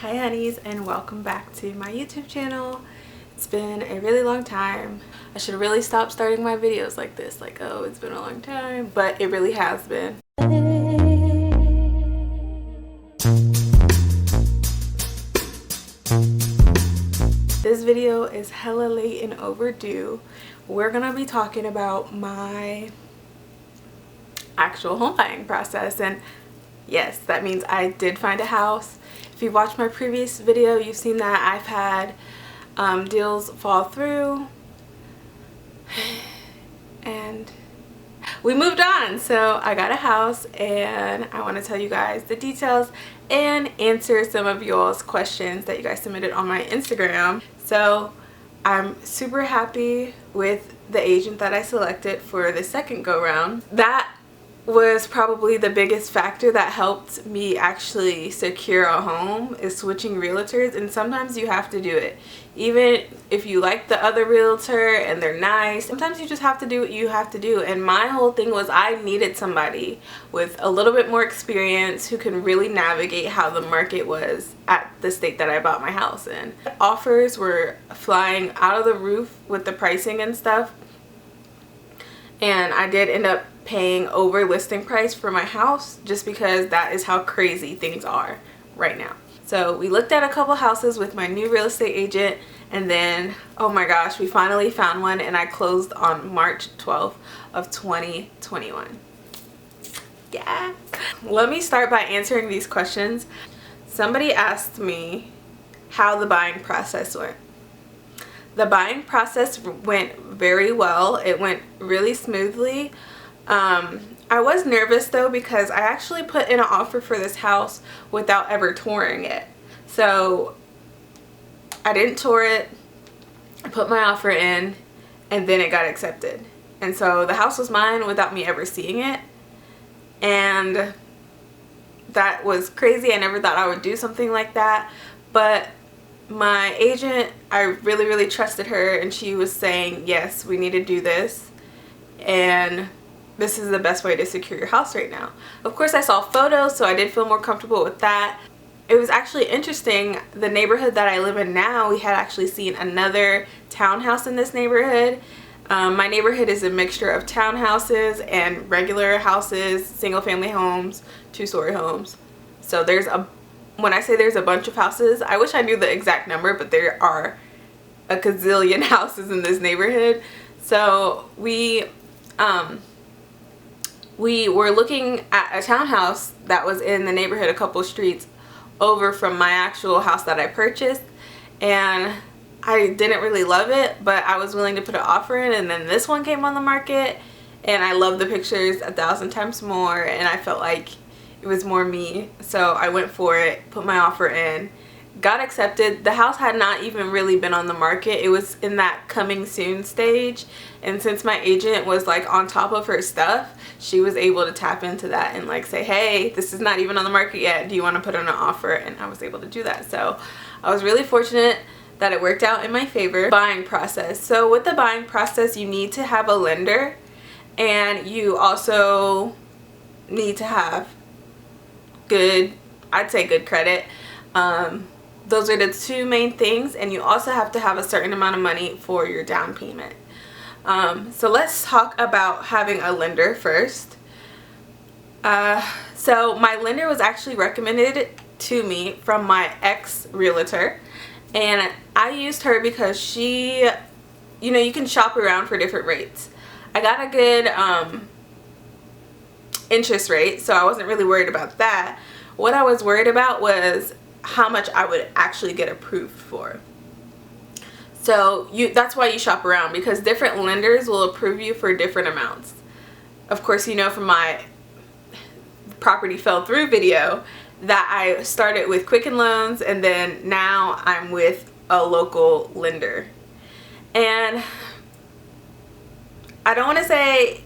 Hi honeys, and welcome back to my YouTube channel. It's been a really long time. I should really stop starting my videos like this, like, oh, it's been a long time, but it really has been. This video is hella late and overdue. We're gonna be talking about my actual home buying process, and yes, that means I did find a house. If you watched my previous video, you've seen that I've had deals fall through and we moved on. So I got a house and I want to tell you guys the details and answer some of y'all's questions that you guys submitted on my Instagram. So I'm super happy with the agent that I selected for the second go round. That was probably the biggest factor that helped me actually secure a home, is switching realtors. And sometimes you have to do it, even if you like the other realtor and they're nice. Sometimes you just have to do what you have to do. And my whole thing was I needed somebody with a little bit more experience who can really navigate how the market was at the state that I bought my house in. Offers were flying out of the roof with the pricing and stuff, and I did end up paying over listing price for my house just because that is how crazy things are right now. So we looked at a couple houses with my new real estate agent, and then, oh my gosh, we finally found one, and I closed on March 12th of 2021. Yeah. Let me start by answering these questions. Somebody asked me how the buying process went. The buying process went very well. It went really smoothly. I was nervous though because I actually put in an offer for this house without ever touring it. So I didn't tour it, I put my offer in, and then it got accepted. And so the house was mine without me ever seeing it. And that was crazy. I never thought I would do something like that. But my agent, I really trusted her, and she was saying, yes, we need to do this, and this is the best way to secure your house right now. Of course, I saw photos, so I did feel more comfortable with that. It was actually interesting. The neighborhood that I live in now, we had actually seen another townhouse in this neighborhood. My neighborhood is a mixture of townhouses and regular houses, single family homes, two-story homes. So when I say there's a bunch of houses, I wish I knew the exact number, but there are a gazillion houses in this neighborhood. So we were looking at a townhouse that was in the neighborhood a couple streets over from my actual house that I purchased, and I didn't really love it, but I was willing to put an offer in. And then this one came on the market, and I loved the pictures 1,000 times more, and I felt like it was more me, so I went for it, put my offer in, got accepted. The house had not even really been on the market. It was in that coming soon stage, and since my agent was like on top of her stuff, she was able to tap into that and like say, hey, this is not even on the market yet, do you want to put in an offer? And I was able to do that. So I was really fortunate that it worked out in my favor. Buying process. So with the buying process, you need to have a lender, and you also need to have I'd say good credit. Those are the two main things, and you also have to have a certain amount of money for your down payment. So let's talk about having a lender first. So my lender was actually recommended to me from my ex realtor, and I used her because she, you can shop around for different rates. I got a good interest rate, so I wasn't really worried about that. What I was worried about was how much I would actually get approved for. So that's why you shop around, because different lenders will approve you for different amounts. Of course, from my property fell through video that I started with Quicken Loans, and then now I'm with a local lender. And I don't want to say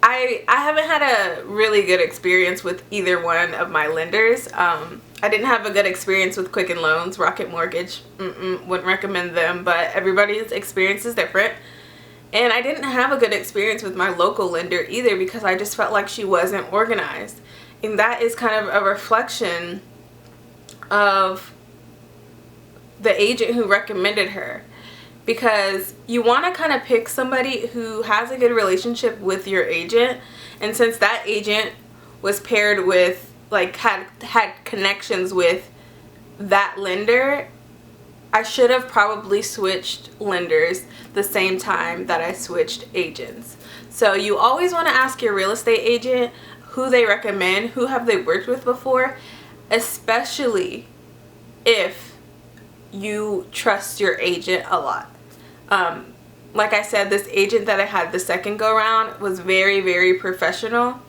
I haven't had a really good experience with either one of my lenders. I didn't have a good experience with Quicken Loans. Rocket Mortgage, wouldn't recommend them, but everybody's experience is different. And I didn't have a good experience with my local lender either, because I just felt like she wasn't organized. And that is kind of a reflection of the agent who recommended her, because you want to kind of pick somebody who has a good relationship with your agent. And since that agent was paired with, like, had connections with that lender, I should have probably switched lenders the same time that I switched agents. So you always want to ask your real estate agent who they recommend, who have they worked with before, especially if you trust your agent a lot. Like I said, this agent that I had the second go around was very, very professional,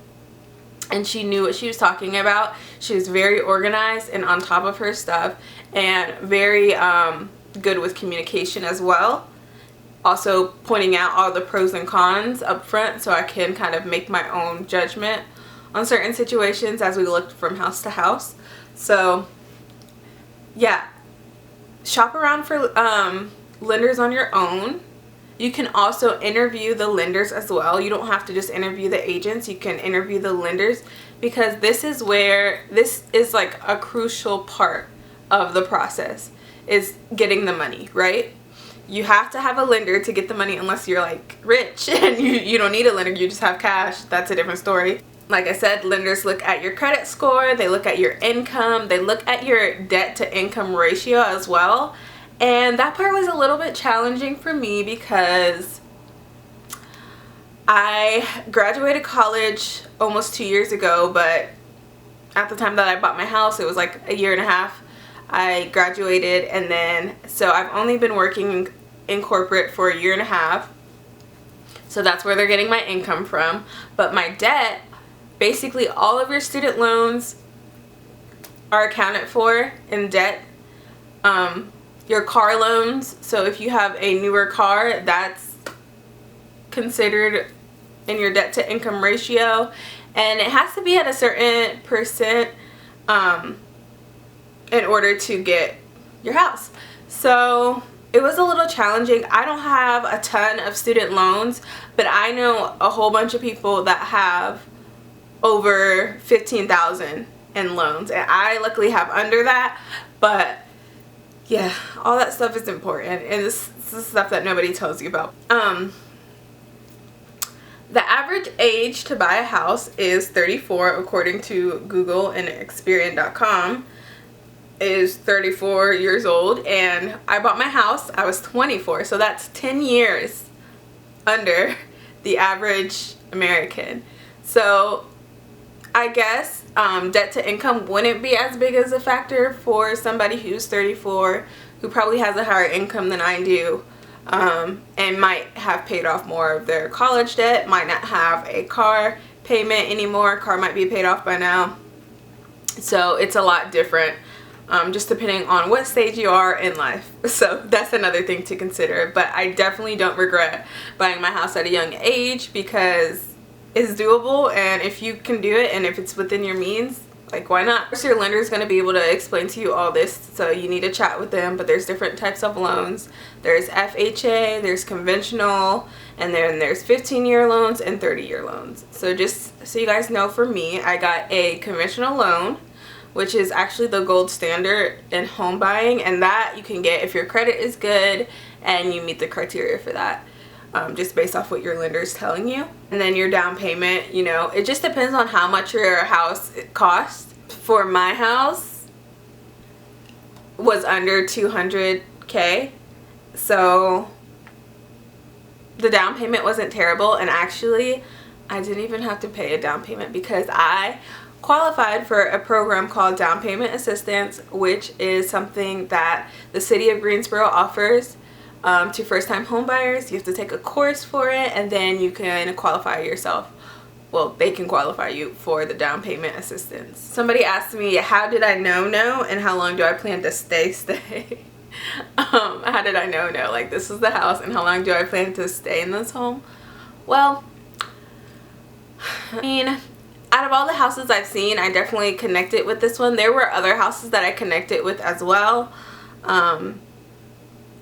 and she knew what she was talking about. She was very organized and on top of her stuff, and very good with communication as well. Also pointing out all the pros and cons up front so I can kind of make my own judgment on certain situations as we looked from house to house. So yeah, shop around for lenders on your own. You can also interview the lenders as well. You don't have to just interview the agents. You can interview the lenders, because this is like a crucial part of the process, is getting the money, right? You have to have a lender to get the money, unless you're like rich and you don't need a lender, you just have cash. That's a different story. Like I said, lenders look at your credit score, they look at your income, they look at your debt to income ratio as well. And that part was a little bit challenging for me, because I graduated college almost 2 years ago, but at the time that I bought my house, it was like a year and a half. I graduated, and then so I've only been working in corporate for a year and a half. So that's where they're getting my income from. But my debt, basically all of your student loans are accounted for in debt. Your car loans, so if you have a newer car, that's considered in your debt to income ratio, and it has to be at a certain percent in order to get your house. So it was a little challenging. I don't have a ton of student loans, but I know a whole bunch of people that have over $15,000 in loans, and I luckily have under that. But yeah, all that stuff is important, and this is stuff that nobody tells you about. The average age to buy a house is 34, according to Google, and Experian.com is 34 years old, and I bought my house, I was 24, so that's 10 years under the average American. So I guess debt to income wouldn't be as big as a factor for somebody who's 34, who probably has a higher income than I do, and might have paid off more of their college debt, might not have a car payment anymore. Car might be paid off by now. So it's a lot different, just depending on what stage you are in life. So that's another thing to consider. But I definitely don't regret buying my house at a young age, because it's doable, and if you can do it and if it's within your means, like, why not? Of course, your lender is going to be able to explain to you all this, so you need to chat with them. But there's different types of loans. There's FHA, there's conventional, and then there's 15-year loans and 30-year loans. So just so you guys know, for me, I got a conventional loan, which is actually the gold standard in home buying, and that you can get if your credit is good and you meet the criteria for that. Just based off what your lender is telling you. And then your down payment, you know, it just depends on how much your house costs. For my house, was under $200K, so the down payment wasn't terrible. And actually, I didn't even have to pay a down payment, because I qualified for a program called Down Payment Assistance, which is something that the city of Greensboro offers to first-time home buyers. You have to take a course for it, and then you can qualify yourself. Well, they can qualify you for the down payment assistance. Somebody asked me, how did I know and how long do I plan to stay? How did I know? Like, this is the house, and how long do I plan to stay in this home? Well, I mean, out of all the houses I've seen, I definitely connected with this one. There were other houses that I connected with as well.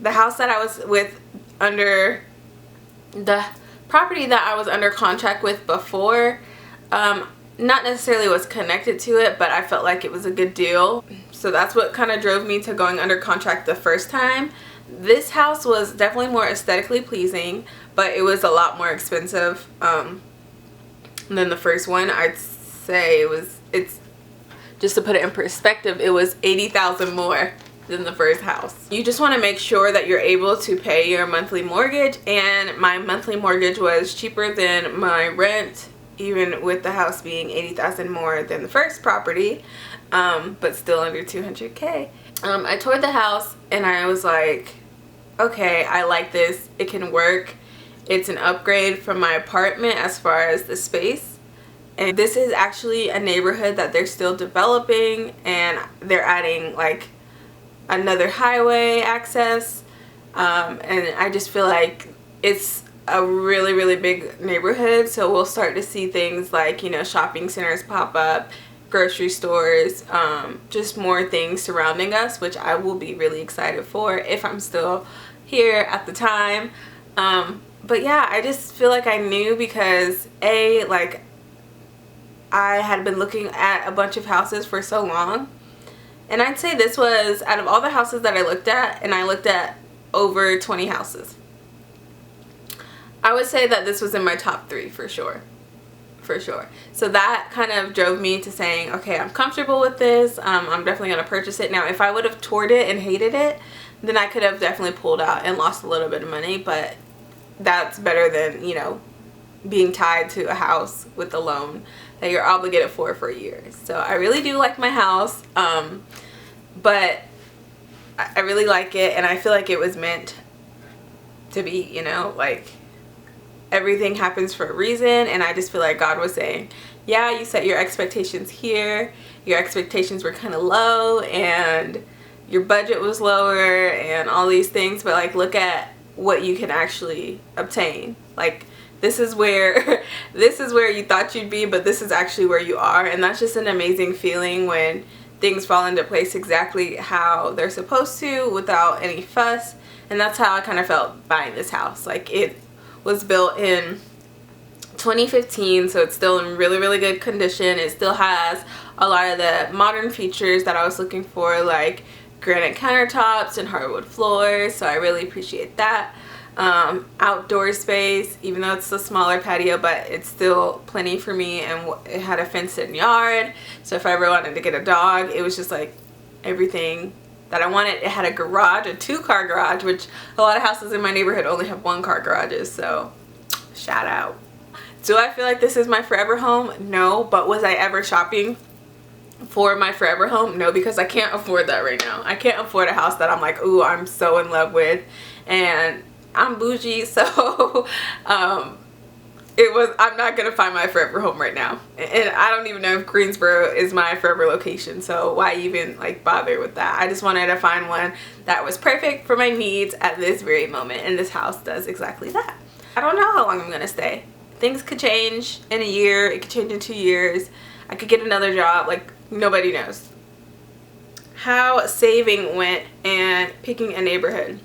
The house that I was with, the property that I was under contract with before, not necessarily was connected to it, but I felt like it was a good deal. So that's what kind of drove me to going under contract the first time. This house was definitely more aesthetically pleasing, but it was a lot more expensive than the first one. I'd say it's just to put it in perspective, it was $80,000 more than the first house. You just want to make sure that you're able to pay your monthly mortgage, and my monthly mortgage was cheaper than my rent, even with the house being $80,000 more than the first property, but still under $200K. I toured the house and I was like, okay, I like this. It can work. It's an upgrade from my apartment as far as the space. And this is actually a neighborhood that they're still developing, and they're adding like another highway access. And I just feel like it's a really big neighborhood, so we'll start to see things like, you know, shopping centers pop up, grocery stores, just more things surrounding us, which I will be really excited for if I'm still here at the time. But yeah, I just feel like I knew because like I had been looking at a bunch of houses for so long, and I'd say this was, out of all the houses that I looked at, and I looked at over 20 houses, I would say that this was in my top 3 for sure. So that kind of drove me to saying, okay, I'm comfortable with this. I'm definitely going to purchase it. Now, if I would have toured it and hated it, then I could have definitely pulled out and lost a little bit of money, but that's better than, you know, being tied to a house with a loan that you're obligated for years. So I really do like my house, but I really like it, and I feel like it was meant to be, you know, like everything happens for a reason. And I just feel like God was saying, yeah, you set your expectations here, your expectations were kind of low, and your budget was lower, and all these things, but like look at what you can actually obtain. Like, this is where you thought you'd be, but this is actually where you are. And that's just an amazing feeling when things fall into place exactly how they're supposed to, without any fuss. And that's how I kind of felt buying this house. Like, it was built in 2015, so it's still in really good condition. It still has a lot of the modern features that I was looking for, like granite countertops and hardwood floors, so I really appreciate that. Outdoor space, even though it's a smaller patio, but it's still plenty for me, and it had a fenced-in yard, so if I ever wanted to get a dog, it was just like everything that I wanted. It had a garage, a 2-car garage, which a lot of houses in my neighborhood only have 1-car garages, so shout out. Do I feel like this is my forever home? No. But was I ever shopping for my forever home? No, because I can't afford that right now. I can't afford a house that I'm like, ooh, I'm so in love with, and I'm bougie, so I'm not gonna find my forever home right now, and I don't even know if Greensboro is my forever location, so why even like bother with that? I just wanted to find one that was perfect for my needs at this very moment, and this house does exactly that. I don't know how long I'm gonna stay. Things could change in a year, it could change in 2 years, I could get another job, like nobody knows. How saving went and picking a neighborhood.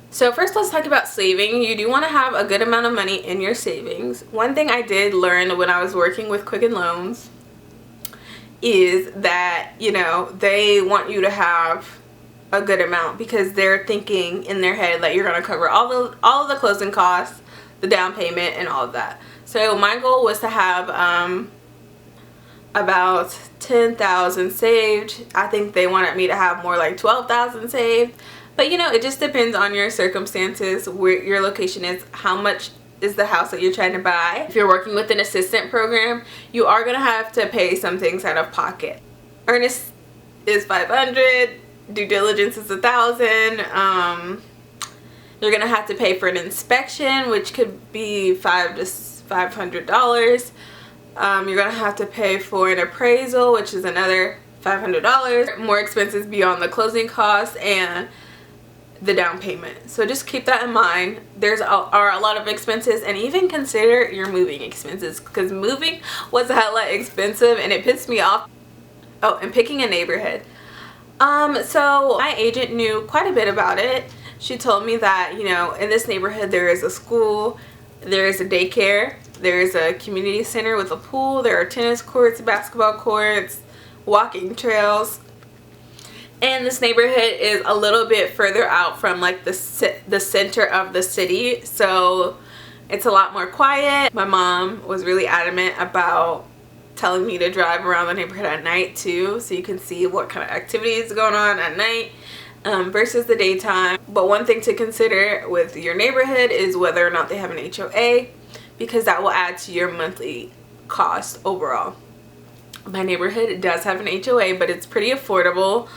So first, let's talk about saving. You do want to have a good amount of money in your savings. One thing I did learn when I was working with Quicken Loans is that, you know, they want you to have a good amount because they're thinking in their head that you're going to cover all of the closing costs, the down payment, and all of that. So my goal was to have about $10,000 saved. I think they wanted me to have more like $12,000 saved. But you know, it just depends on your circumstances, where your location is, how much is the house that you're trying to buy. If you're working with an assistant program, you are going to have to pay some things out of pocket. Earnest is $500, due diligence is $1,000. You're going to have to pay for an inspection, which could be $500 to $500. You're going to have to pay for an appraisal, which is another $500. More expenses beyond the closing costs and the down payment. So just keep that in mind. Are a lot of expenses, and even consider your moving expenses, because moving was hella expensive and it pissed me off. Oh, and picking a neighborhood. So my agent knew quite a bit about it. She told me that, you know, in this neighborhood there is a school, there is a daycare, There's a community center with a pool. There are tennis courts, basketball courts, walking trails. And this neighborhood is a little bit further out from like the center of the city, so it's a lot more quiet. My mom was really adamant about telling me to drive around the neighborhood at night too, so you can see what kind of activities are going on at night versus the daytime. But one thing to consider with your neighborhood is whether or not they have an HOA, because that will add to your monthly cost overall. My neighborhood does have an HOA, but it's pretty affordable,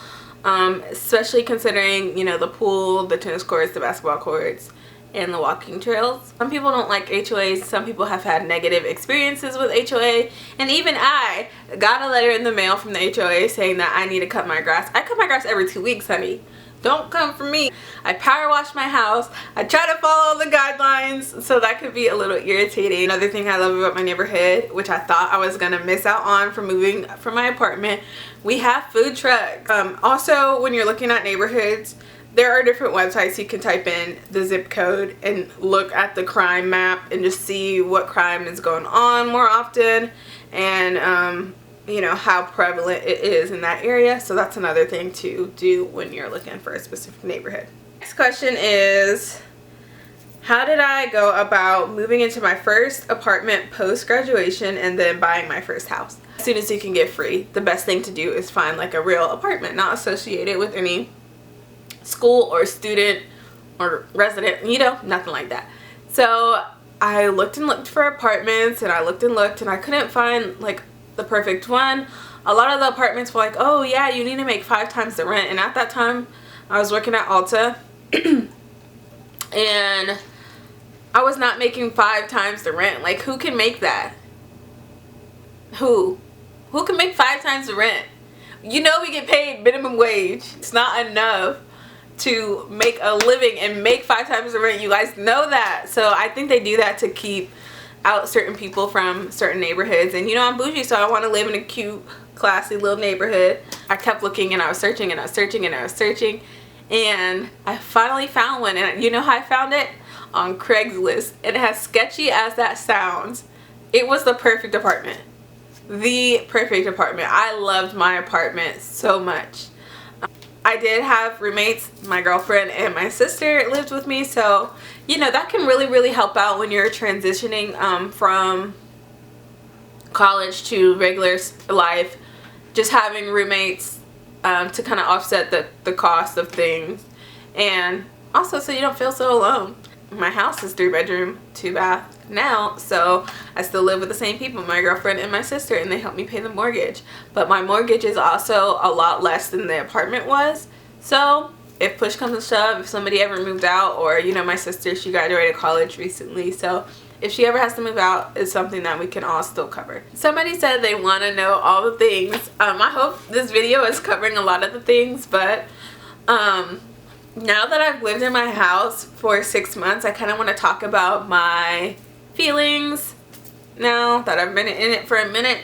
especially considering, you know, the pool, the tennis courts, the basketball courts, and the walking trails. Some people don't like HOAs. Some people have had negative experiences with HOA, and even I got a letter in the mail from the HOA saying that I need to cut my grass. I cut my grass every 2 weeks, honey. Don't come for me. I power wash my house. I try to follow the guidelines, so that could be a little irritating. Another thing I love about my neighborhood, which I thought I was gonna miss out on from moving from my apartment, we have food trucks. Also, when you're looking at neighborhoods, there are different websites you can type in the zip code and look at the crime map and just see what crime is going on more often, and you know, how prevalent it is in that area. So that's another thing to do when you're looking for a specific neighborhood. Next question is, how did I go about moving into my first apartment post graduation and then buying my first house? As soon as you can get free, the best thing to do is find like a real apartment, not associated with any school or student or resident, you know, nothing like that. So I looked and looked for apartments, and I looked and looked, and I couldn't find like the perfect one. A lot of the apartments were like, oh yeah, you need to make 5 times the rent. And at that time I was working at Ulta and I was not making 5 times the rent. Like, who can make that? Who can make 5 times the rent? You know, we get paid minimum wage. It's not enough to make a living and make 5 times the rent. You guys know that. So I think they do that to keep out certain people from certain neighborhoods. And you know, I'm bougie, so I want to live in a cute, classy little neighborhood. I kept looking, and I was searching, and I was searching, and I was searching, and I finally found one. And you know how I found it? On Craigslist. And as sketchy as that sounds, it was the perfect apartment. The perfect apartment. I loved my apartment so much. I did have roommates. My girlfriend and my sister lived with me, so you know, that can really help out when you're transitioning from college to regular life. Just having roommates to kind of offset the cost of things, and also so you don't feel so alone. My house is 3-bedroom, 2-bath now, so I still live with the same people, my girlfriend and my sister, and they help me pay the mortgage. But my mortgage is also a lot less than the apartment was, so if push comes to shove, if somebody ever moved out, or you know, my sister, she graduated college recently, so if she ever has to move out, it's something that we can all still cover. Somebody said they want to know all the things. I hope this video is covering a lot of the things, but now that I've lived in my house for 6 months, I kind of want to talk about my feelings now that I've been in it for a minute.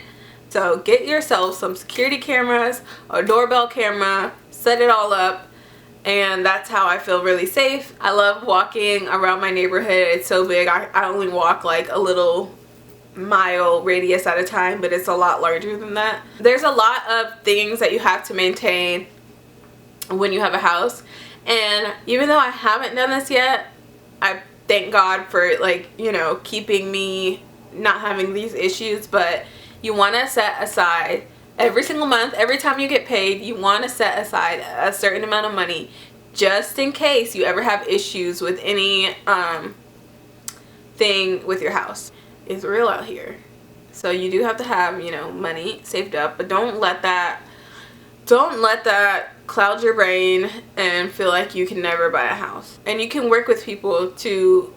So get yourself some security cameras, a doorbell camera, set it all up, and that's how I feel really safe. I love walking around my neighborhood. It's so big. I only walk like a little mile radius at a time, but it's a lot larger than that. There's a lot of things that you have to maintain when you have a house, and even though I haven't done this yet, I thank God for, like, you know, keeping me not having these issues. But you want to set aside every single month, every time you get paid, you want to set aside a certain amount of money just in case you ever have issues with any thing with your house. It's real out here, so you do have to have, you know, money saved up, but don't let that cloud your brain and feel like you can never buy a house. And you can work with people to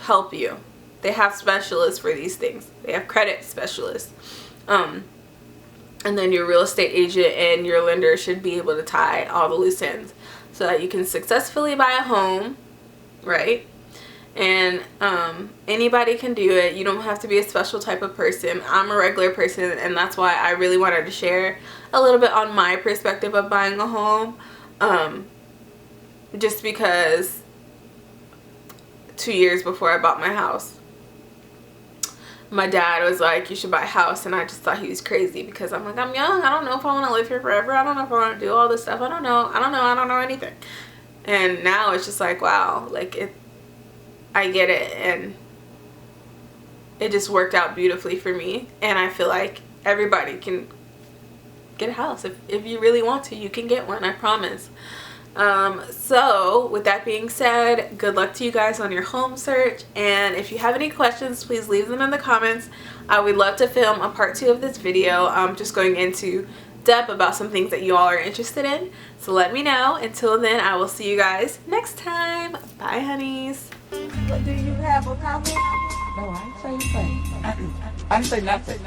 help you. They have specialists for these things. They have credit specialists. And then your real estate agent and your lender should be able to tie all the loose ends so that you can successfully buy a home, right? And anybody can do it. You don't have to be a special type of person. I'm a regular person, and that's why I really wanted to share a little bit on my perspective of buying a home. Just because 2 years before I bought my house, my dad was like, you should buy a house, and I just thought he was crazy because I'm like, I'm young, I don't know if I want to live here forever, I don't know if I want to do all this stuff, I don't know anything. And now it's just like, wow, like I get it, and it just worked out beautifully for me. And I feel like everybody can get a house. If you really want to, you can get one, I promise. So with that being said, good luck to you guys on your home search, and if you have any questions, please leave them in the comments. I would love to film a part 2 of this video, just going into depth about some things that you all are interested in. So let me know. Until then, I will see you guys next time. Bye, honeys. What do you have a comment? No, I ain't say anything. I didn't say nothing.